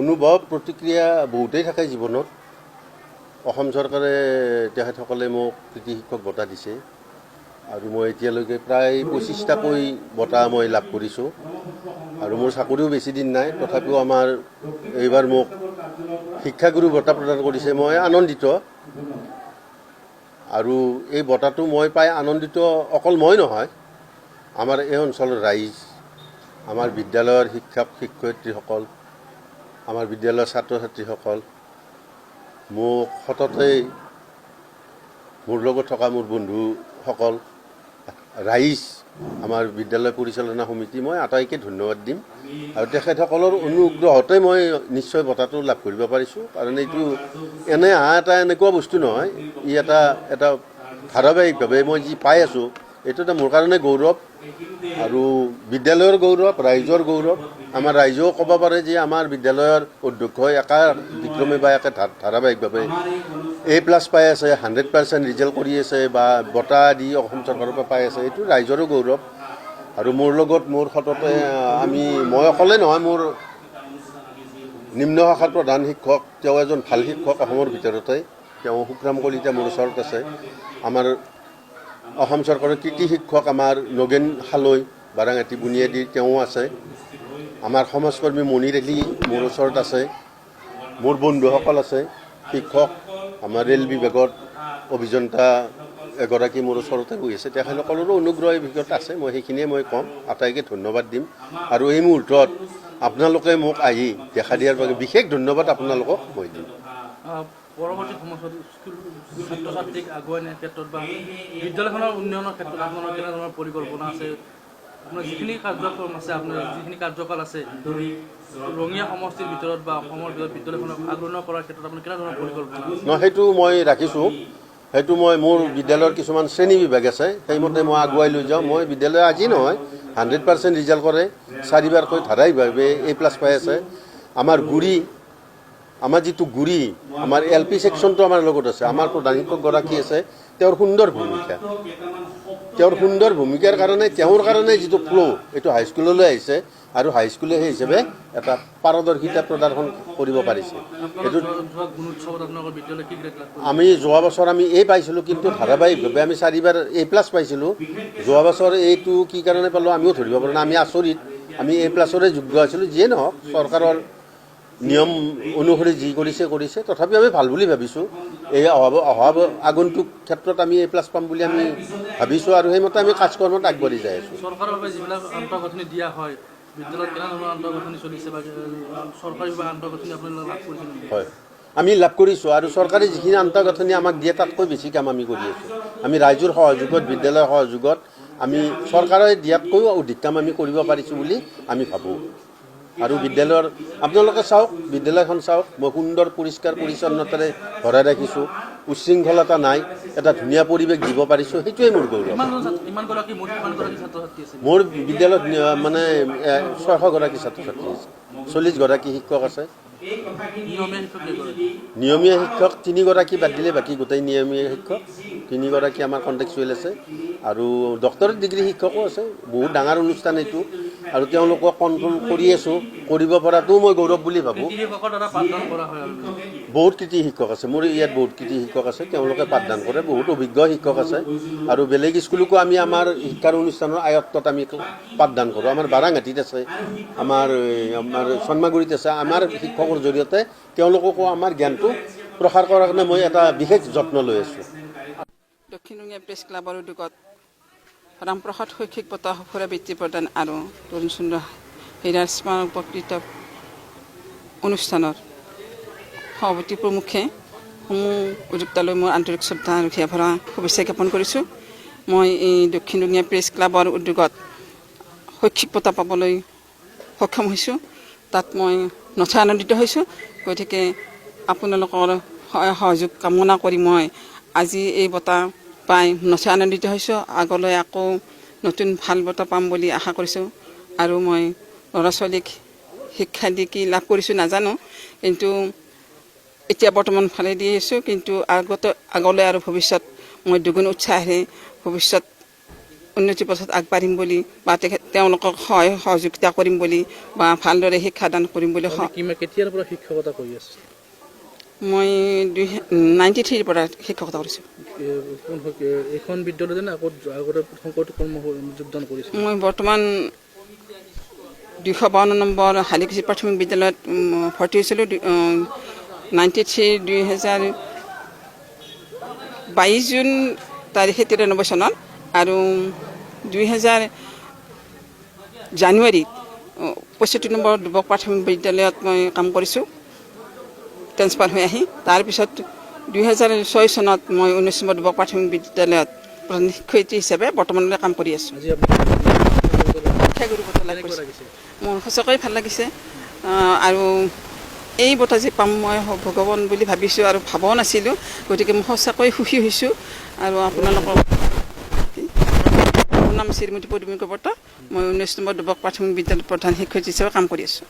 অনুভৱ প্ৰতিক্ৰিয়া বহুতেই থাকে জীৱনত। অসম চৰকাৰে তেখেতসকলে মোক কৃতি শিক্ষক বঁটা দিছে আৰু মই এতিয়ালৈকে প্ৰায় 25টাকৈ বঁটা মই লাভ কৰিছোঁ আৰু মোৰ চাকৰিও বেছি দিন নাই। তথাপিও আমাৰ এইবাৰ মোক শিক্ষাগুৰু বঁটা প্ৰদান কৰিছে। মই আনন্দিত আৰু এই বঁটাটো মই পাই আনন্দিত অকল মই নহয়, আমাৰ এই অঞ্চলৰ ৰাইজ, আমাৰ বিদ্যালয়ৰ শিক্ষক শিক্ষয়িত্ৰীসকল, আমাৰ বিদ্যালয়ৰ ছাত্ৰ ছাত্ৰীসকল, মোক সততে মোৰ লগত থকা মোৰ বন্ধুসকল, ৰাইজ, আমাৰ বিদ্যালয় পৰিচালনা সমিতি, মই আটাইকে ধন্যবাদ দিম। আৰু তেখেতসকলৰ অনুগ্ৰহতে মই নিশ্চয় বঁটাটো লাভ কৰিব পাৰিছোঁ। কাৰণ এইটো এনে এটা এনেকুৱা বস্তু নহয়, ই এটা ধাৰাবাহিকভাৱে মই যি পাই আছোঁ, এইটো এটা মোৰ কাৰণে গৌৰৱ আৰু বিদ্যালয়ৰ গৌৰৱ, ৰাইজৰ গৌৰৱ। আমাৰ ৰাইজেও ক'ব পাৰে যে আমাৰ বিদ্যালয়ৰ অধ্যক্ষই বিক্ৰমে বা ধাৰাবাহিকভাৱে A+ পাই আছে, 100% ৰিজাল্ট কৰি আছে বা বঁটা দি অসম চৰকাৰৰ পৰা পাই আছে। এইটো ৰাইজৰো গৌৰৱ। আৰু মোৰ লগত মোৰ সততে মই অকলে নহয়, মোৰ নিম্ন শাখাৰ প্ৰধান শিক্ষক, তেওঁ এজন ভাল শিক্ষক অসমৰ ভিতৰতে, তেওঁ সুক্ৰাম কলিতা মোৰ ওচৰত আছে। আমাৰ অসম চৰকাৰৰ কৃতি শিক্ষক আমাৰ নগেন হালৈ, বাৰাঙাটি বুনিয়াদী, তেওঁ আছে। আমাৰ সমাজকৰ্মী মণিৰ আলী মোৰ ওচৰত আছে। মোৰ বন্ধুসকল আছে শিক্ষক, আমাৰ ৰেল বিভাগত অভিযন্তা এগৰাকী মোৰ ওচৰতে বহি আছে। তেখেতসকলৰো অনুগ্ৰহ এই বিষয়ত আছে। মই সেইখিনিয়ে মই ক'ম, আটাইকে ধন্যবাদ দিম। আৰু এই মুহূৰ্তত আপোনালোকে মোক আহি দেখা দিয়াৰ বাবে বিশেষ ধন্যবাদ আপোনালোকক মই দিম। পৰৱৰ্তী সময়ত স্কুল ছাত্ৰ ছাত্ৰীক আগুৱাই নিয়াৰ ক্ষেত্ৰত বা বিদ্যালয়খনৰ উন্নয়নৰ ক্ষেত্ৰত আপোনাৰ কেনেধৰণৰ পৰিকল্পনা আছে? আপোনাৰ যিখিনি কাৰ্যক্ৰম আছে, আপোনাৰ যিখিনি কাৰ্যকাল আছে ৰঙিয়া সমষ্টিৰ ভিতৰত বা অসমৰ ভিতৰত বিদ্যালয়খনক আগুৱাই কৰাৰ ক্ষেত্ৰত আপোনাৰ কেনেধৰণৰ পৰিকল্পনা? সেইটো মই ৰাখিছোঁ। সেইটো মোৰ বিদ্যালয়ৰ কিছুমান শ্ৰেণী বিভাগ আছে, সেইমতে মই আগুৱাই লৈ যাওঁ। মই বিদ্যালয় আজি নহয়, 100% ৰিজাল্ট কৰে, 4বাৰকৈ ধাৰাবাহিকভাৱে A+ পাই আছে। আমাৰ যিটো গুৰি, আমাৰ LP ছেকশ্যনটো আমাৰ লগত আছে। আমাৰ প্ৰধান শিক্ষকগৰাকী আছে, তেওঁৰ সুন্দৰ ভূমিকাৰ কাৰণে, তেওঁৰ কাৰণে যিটো ফ্ল' এইটো হাইস্কুললৈ আহিছে আৰু হাইস্কুলে সেই হিচাপে এটা পাৰদৰ্শিতা প্ৰদৰ্শন কৰিব পাৰিছে। এইটো আমি যোৱা বছৰ A পাইছিলোঁ, কিন্তু ধাৰাবাহিকভাৱে আমি 4বাৰ A+ পাইছিলোঁ। যোৱা বছৰ এইটো কি কাৰণে পালোঁ আমিও ধৰিব পৰা নাই। আমি আচৰিত, আমি A+ৰে যোগ্য আছিলোঁ। যিয়ে নহওক, চৰকাৰৰ নিয়ম অনুসৰি যি কৰিছে, তথাপিও আমি ভাল বুলি ভাবিছোঁ। এই অহা আগন্তুক ক্ষেত্ৰত আমি A+ পাম বুলি আমি ভাবিছোঁ আৰু সেইমতে আমি কাজকৰ্মত আগবাঢ়ি যাই আছোঁ। চৰকাৰৰ বাবে যিবিলাক আন্তঃগাঁথনি দিয়া হয়, বিদ্যালয়ত কেনেধৰণৰ আন্তঃগাঁথনি চলিছে বা চৰকাৰী বিভাগ আন্তঃগাঁথনি আপোনালোকে লাভ কৰিছে? হয়, আমি লাভ কৰিছোঁ আৰু চৰকাৰে যিখিনি আন্তঃগাঁথনি আমাক দিয়ে তাতকৈ বেছি কাম আমি কৰি আছোঁ। আমি ৰাইজৰ সহযোগত, বিদ্যালয়ৰ সহযোগত আমি চৰকাৰে দিয়াতকৈও অধিক কাম আমি কৰিব পাৰিছোঁ বুলি আমি ভাবোঁ। আৰু বিদ্যালয়ৰ আপোনালোকে চাওক, বিদ্যালয়খন চাওক, মই সুন্দৰ পৰিষ্কাৰ পৰিচ্ছন্নতাৰে ভৰাই ৰাখিছোঁ। উচ্ছৃংখলতা নাই, এটা ধুনীয়া পৰিৱেশ দিব পাৰিছোঁ, সেইটোৱে মোৰ গৌৰৱ। মোৰ বিদ্যালয়ত 600গৰাকী ছাত্ৰ ছাত্ৰী আছে, 40গৰাকী শিক্ষক আছে। নিয়মীয়া শিক্ষক 3গৰাকী বাদ দিলে বাকী গোটেই নিয়মীয়া শিক্ষক। 3গৰাকী আমাৰ কণ্টেক্সুৱেল আছে আৰু ডক্টৰেট ডিগ্ৰী শিক্ষকো আছে। বহুত ডাঙৰ অনুষ্ঠান এইটো আৰু তেওঁলোকক কণ্ট্ৰল কৰি আছোঁ, কৰিব পৰাটোও মই গৌৰৱ বুলি ভাবোঁ। বহুত কৃতি শিক্ষক আছে মোৰ ইয়াত, বহুত কৃতি শিক্ষক আছে, তেওঁলোকে পাঠদান কৰে। বহুত অভিজ্ঞ শিক্ষক আছে আৰু বেলেগ স্কুলকো আমি আমাৰ শিক্ষাৰ অনুষ্ঠানৰ আয়ত্তত আমি পাঠদান কৰোঁ। আমাৰ বাৰাঙাটিত আছে, আমাৰ চন্মাগুৰিত আছে। আমাৰ শিক্ষকৰ জৰিয়তে তেওঁলোককো আমাৰ জ্ঞানটো প্ৰসাৰ কৰাৰ কাৰণে মই এটা বিশেষ যত্ন লৈ আছোঁ। দক্ষিণ ৰঙিয়া প্ৰেছ ক্লাবৰ উদ্যোগত ৰামপ্ৰসাদ শৈক্ষিক বঁটা সফুৰা বৃত্তি প্ৰদান আৰু তৰুণ চন্দ্ৰ হীৰাৰ স্মাৰক বক্তৃতা অনুষ্ঠানৰ সভাপতি প্ৰমুখে সমূহ উদ্যোক্তালৈ মোৰ আন্তৰিক শ্ৰদ্ধা আৰু হিয়া ভৰা শুভেচ্ছা জ্ঞাপন কৰিছোঁ। মই এই দক্ষিণ ৰঙিয়া প্ৰেছ ক্লাবৰ উদ্যোগত শৈক্ষিক বঁটা পাবলৈ সক্ষম হৈছোঁ, তাত মই নথৈ আনন্দিত হৈছোঁ। গতিকে আপোনালোকৰ সহযোগ কামনা কৰি মই আজি এই বঁটা পাই নথৈ আনন্দিত হৈছোঁ। আগলৈ আকৌ নতুন ভাল বঁটা পাম বুলি আশা কৰিছোঁ আৰু মই ল'ৰা ছোৱালীক শিক্ষা দি কি লাভ কৰিছোঁ নাজানো, কিন্তু এতিয়া বৰ্তমান ভালে দি আছোঁ। কিন্তু আগলৈ আৰু ভৱিষ্যত মই দুগুণ উৎসাহেৰে ভৱিষ্যত উন্নতি পথত আগবাঢ়িম বুলি বা তেওঁলোকক সহযোগিতা কৰিম বুলি বা ভালদৰে শিক্ষাদান কৰিম বুলি কেতিয়াৰ পৰা শিক্ষকতা কৰি আছে? মই 93ৰ পৰা শিক্ষকতা কৰিছোঁ। এইখন বিদ্যালয়তে আগতে শংকৰদেৱ কৰ্ম যোগদান কৰিছিল? মই বৰ্তমান 252 নম্বৰ হালিকুছি প্ৰাথমিক বিদ্যালয়ত ভৰ্তি হৈছিলোঁ 93 2022 জুন তাৰিখে 93 চনত আৰু 2000 জানুৱাৰীত 65 নম্বৰ যুৱক প্ৰাথমিক বিদ্যালয়ত মই কাম কৰিছোঁ ট্ৰেন্সফাৰ হৈ আহি। তাৰপিছত 2006 চনত মই 19 নম্বৰ যুৱক প্ৰাথমিক বিদ্যালয়ত প্ৰধান শিক্ষয়িত্ৰী হিচাপে বৰ্তমানলৈ কাম কৰি আছোঁ। মোৰ সঁচাকৈ ভাল লাগিছে আৰু এই বঁটা যে পাম মই ভগৱান বুলি ভাবিছোঁ আৰু ভাবও নাছিলোঁ, গতিকে মই সঁচাকৈ সুখী হৈছোঁ। আৰু আপোনালোকক মোৰ নাম শ্ৰীমতী পদুমী বৰ্তা, মই 19 নম্বৰ যুৱক প্ৰাথমিক বিদ্যালয়ত প্ৰধান শিক্ষয়িত্ৰী হিচাপে কাম কৰি আছোঁ।